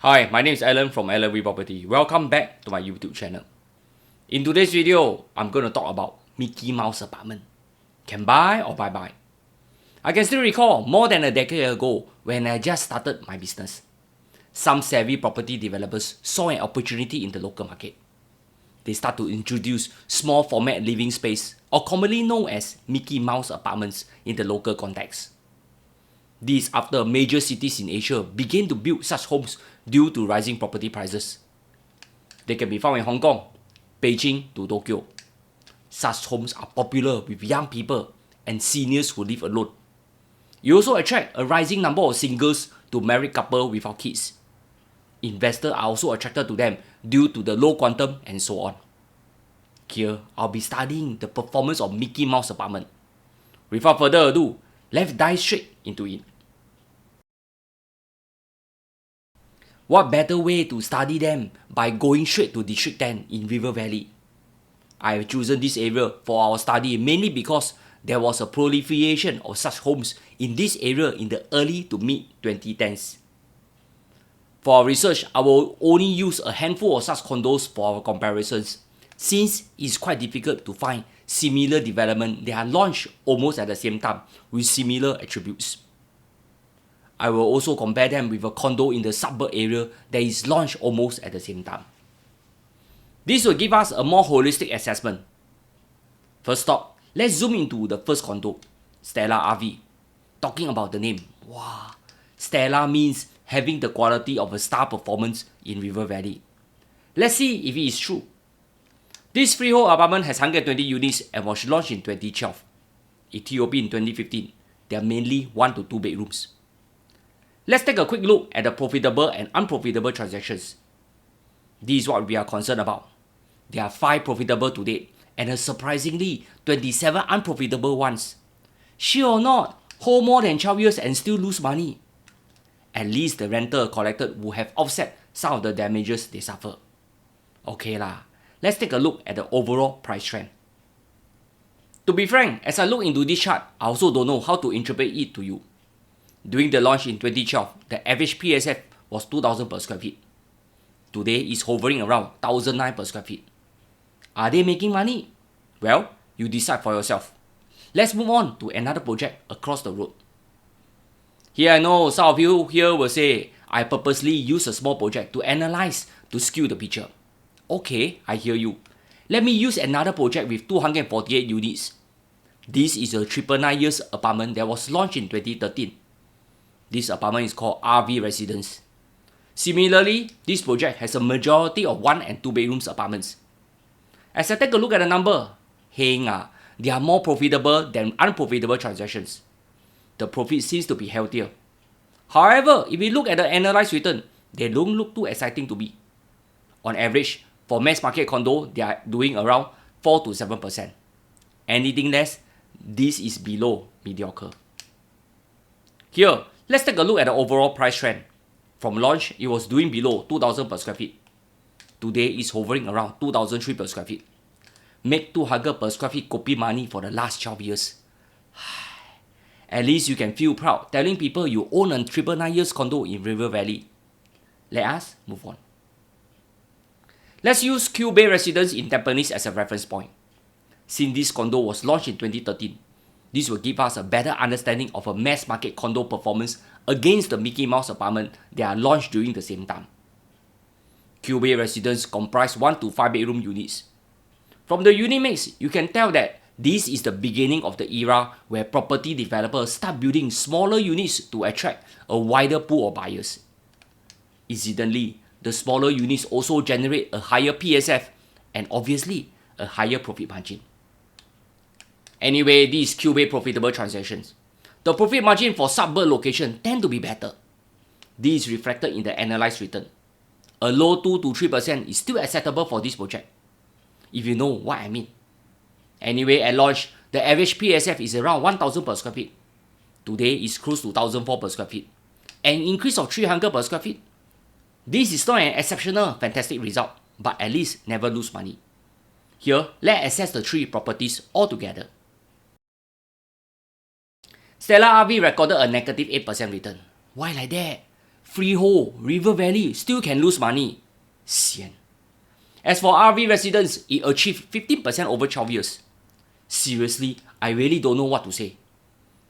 Hi, my name is Alan from LV Property. Welcome back to my YouTube channel. In today's video, I'm going to talk about Mickey Mouse apartment. Can buy or buy? I can still recall more than a decade ago when I just started my business. Some savvy property developers saw an opportunity in the local market. They start to introduce small format living space, or commonly known as Mickey Mouse apartments in the local context. This after major cities in Asia began to build such homes due to rising property prices. They can be found in Hong Kong, Beijing to Tokyo. Such homes are popular with young people and seniors who live alone. You also attract a rising number of singles to married couples without kids. Investors are also attracted to them due to the low quantum and so on. Here, I'll be studying the performance of Mickey Mouse apartment. Without further ado, let's dive straight into it. What better way to study them by going straight to District 10 in River Valley? I have chosen this area for our study mainly because there was a proliferation of such homes in this area in the early to mid 2010s. For our research, I will only use a handful of such condos for our comparisons, since it's quite difficult to find similar development that are launched almost at the same time with similar attributes. I will also compare them with a condo in the suburb area that is launched almost at the same time. This will give us a more holistic assessment. First stop, let's zoom into the first condo, Stella RV. Talking about the name, wow, Stella means having the quality of a star performance in River Valley. Let's see if it is true. This freehold apartment has 120 units and was launched in 2012. Ethiopia in 2015. They are mainly 1 to 2 bedrooms. Let's take a quick look at the profitable and unprofitable transactions. This is what we are concerned about. There are 5 profitable to date and a surprisingly 27 unprofitable ones. Sure or not, hold more than 12 years and still lose money. At least the rental collected will have offset some of the damages they suffer. Okay lah, let's take a look at the overall price trend. To be frank, as I look into this chart, I also don't know how to interpret it to you. During the launch in 2012, the average PSF was 2,000 per square feet. Today it's hovering around 1,009 per square feet. Are they making money? Well, you decide for yourself. Let's move on to another project across the road. Here I know some of you here will say, I purposely use a small project to analyze to skew the picture. Okay, I hear you. Let me use another project with 248 units. This is a 999 years apartment that was launched in 2013. This apartment is called RV Residence. Similarly, this project has a majority of 1 and 2 bedrooms apartments. As I take a look at the number, they are more profitable than unprofitable transactions. The profit seems to be healthier. However, if we look at the analyzed return, they don't look too exciting to me. On average, for mass market condo, they are doing around 4 to 7%. Anything less, this is below mediocre. Here, let's take a look at the overall price trend. From launch, it was doing below 2,000 per square feet. Today, it's hovering around 2,003 per square feet. Make 200 per square feet kopi money for the last 12 years. At least you can feel proud telling people you own a 999 years condo in River Valley. Let us move on. Let's use Q Bay Residence in Tampines as a reference point. Since this condo was launched in 2013, this will give us a better understanding of a mass market condo performance against the Mickey Mouse apartment that are launched during the same time. Q Bay Residence comprise 1 to 5 bedroom units. From the unit mix, you can tell that this is the beginning of the era where property developers start building smaller units to attract a wider pool of buyers. Incidentally, the smaller units also generate a higher PSF and obviously a higher profit margin. Anyway, these Q Bay profitable transactions. The profit margin for suburb location tend to be better. This is reflected in the analyzed return. A low 2 to 3% is still acceptable for this project, if you know what I mean. Anyway, at launch, the average PSF is around 1,000 per square feet. Today, it's close to 1,004 per square feet, an increase of 300 per square feet. This is not an exceptional, fantastic result, but at least never lose money. Here, let's assess the 3 properties altogether. Stella RV recorded a negative 8% return. Why like that? freehold, River Valley still can lose money. Sian. As for RV residents, it achieved 15% over 12 years. Seriously, I really don't know what to say.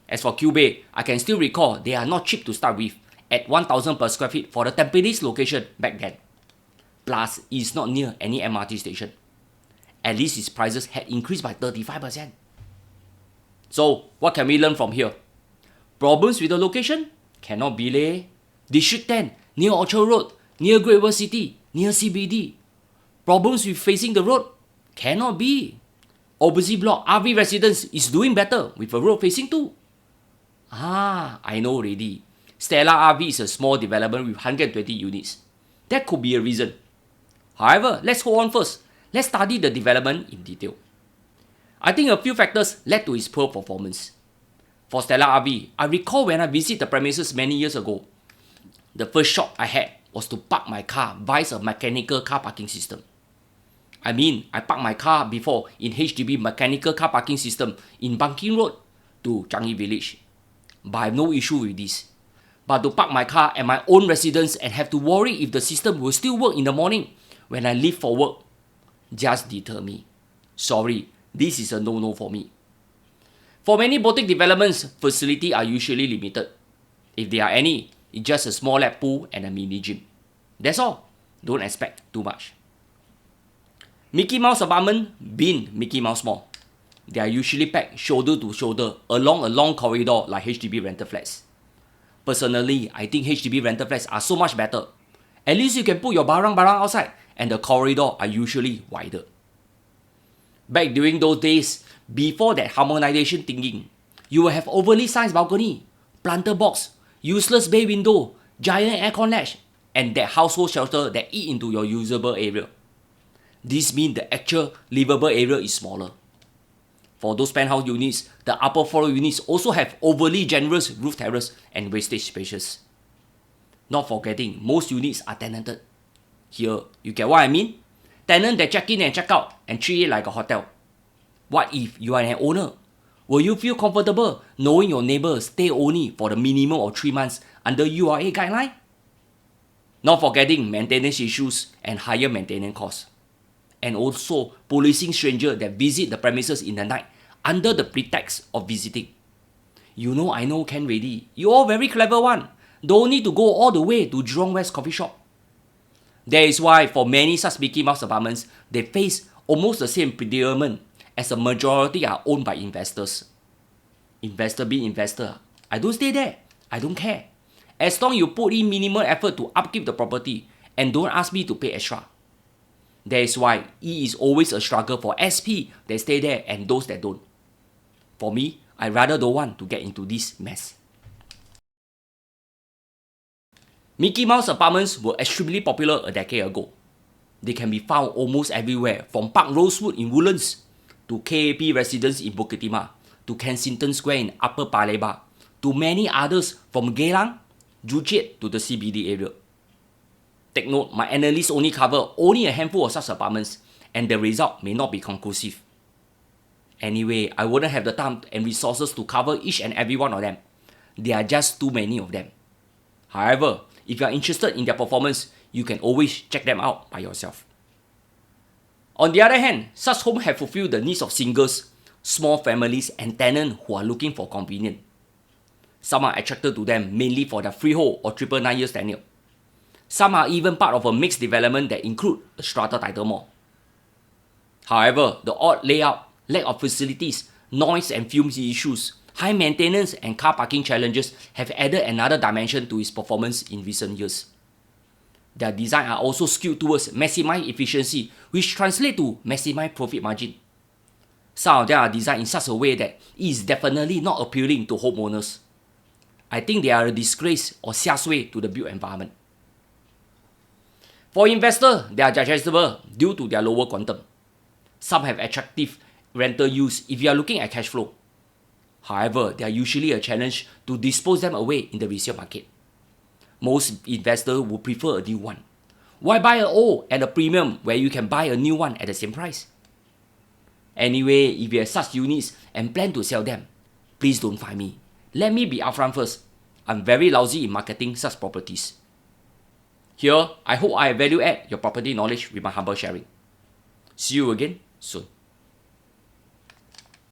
As for Cubay, I can still recall they are not cheap to start with, at 1,000 per square feet for the Tampines location back then. Plus, it's not near any MRT station. At least its prices had increased by 35%. So, what can we learn from here? Problems with the location? Cannot be leh. District 10, near Orchard Road, near Great World City, near CBD. Problems with facing the road? Cannot be. Opposite block RV residents is doing better with a road facing too. I know already. Stella RV is a small development with 120 units. That could be a reason. However, let's hold on first. Let's study the development in detail. I think a few factors led to its poor performance. For Stella RV, I recall when I visited the premises many years ago, the first shock I had was to park my car via a mechanical car parking system. I parked my car before in HDB mechanical car parking system in Bunking Road to Changi Village. But I have no issue with this. But to park my car at my own residence and have to worry if the system will still work in the morning when I leave for work, just deter me. Sorry, this is a no-no for me. For many boutique developments, facilities are usually limited. If there are any, it's just a small lap pool and a mini gym. That's all. Don't expect too much. Mickey Mouse apartment being Mickey Mouse Mall. They are usually packed shoulder to shoulder along a long corridor like HDB rental flats. Personally, I think HDB rental flats are so much better. At least you can put your barang-barang outside and the corridor are usually wider. Back during those days, before that harmonization thinking, you will have overly sized balcony, planter box, useless bay window, giant aircon latch, and that household shelter that eat into your usable area. This means the actual livable area is smaller. For those penthouse units, the upper floor units also have overly generous roof terrace and wastage spaces. Not forgetting, most units are tenanted. Here, you get what I mean? Tenant that check in and check out and treat it like a hotel. What if you are an owner? Will you feel comfortable knowing your neighbors stay only for the minimum of 3 months under URA guideline? Not forgetting maintenance issues and higher maintenance costs. And also policing strangers that visit the premises in the night under the pretext of visiting. I know can already. You all very clever one. Don't need to go all the way to Jurong West coffee shop. That is why for many such Mickey Mouse apartments, they face almost the same predicament as a majority are owned by investors. Investor being investor. I don't stay there. I don't care. As long you put in minimal effort to upkeep the property and don't ask me to pay extra. That is why it is always a struggle for SP that stay there and those that don't. For me, I rather don't want to get into this mess. Mickey Mouse apartments were extremely popular a decade ago. They can be found almost everywhere, from Park Rosewood in Woodlands, to KAP Residence in Bukit Timah, to Kensington Square in Upper Paya Lebar, to many others from Geylang, Joo Chiat to the CBD area. Take note, my analysts only cover only a handful of such apartments, and the result may not be conclusive. Anyway, I wouldn't have the time and resources to cover each and every one of them. There are just too many of them. However, if you are interested in their performance, you can always check them out by yourself. On the other hand, such homes have fulfilled the needs of singles, small families, and tenants who are looking for convenience. Some are attracted to them mainly for their freehold or 999 years tenure. Some are even part of a mixed development that include a strata title mall. However, the odd layout, lack of facilities, noise and fumes issues, high maintenance and car parking challenges have added another dimension to its performance in recent years. Their design are also skewed towards maximize efficiency, which translate to maximize profit margin. Some of them are designed in such a way that it is definitely not appealing to homeowners. I think they are a disgrace or xiasui to the built environment. For investors, they are digestible due to their lower quantum. Some have attractive rental use if you are looking at cash flow. However, they are usually a challenge to dispose them away in the resale market. Most investors would prefer a new one. Why buy an old at a premium where you can buy a new one at the same price? Anyway, if you have such units and plan to sell them, please don't find me. Let me be upfront first. I'm very lousy in marketing such properties. Here, I hope I value add your property knowledge with my humble sharing. See you again soon.